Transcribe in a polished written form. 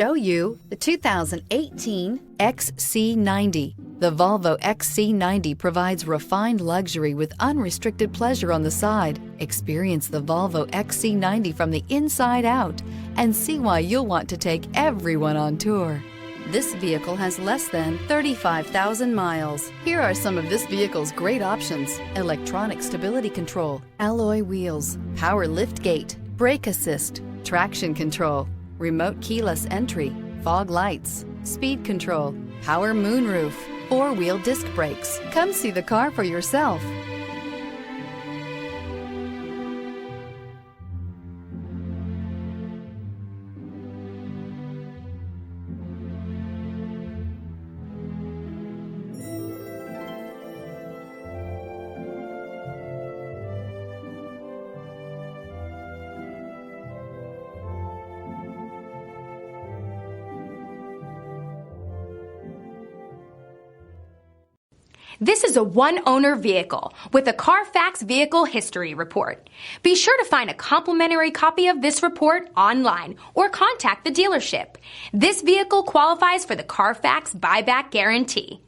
Show you the 2018 XC90. The Volvo XC90 provides refined luxury with unrestricted pleasure on the side. Experience the Volvo XC90 from the inside out and see why you'll want to take everyone on tour. This vehicle has less than 35,000 miles. Here are some of this vehicle's great options: electronic stability control, alloy wheels, power liftgate, brake assist, traction control, remote keyless entry, fog lights, speed control, power moonroof, four-wheel disc brakes. Come see the car for yourself. This is a one-owner vehicle with a Carfax Vehicle History Report. Be sure to find a complimentary copy of this report online or contact the dealership. This vehicle qualifies for the Carfax Buyback Guarantee.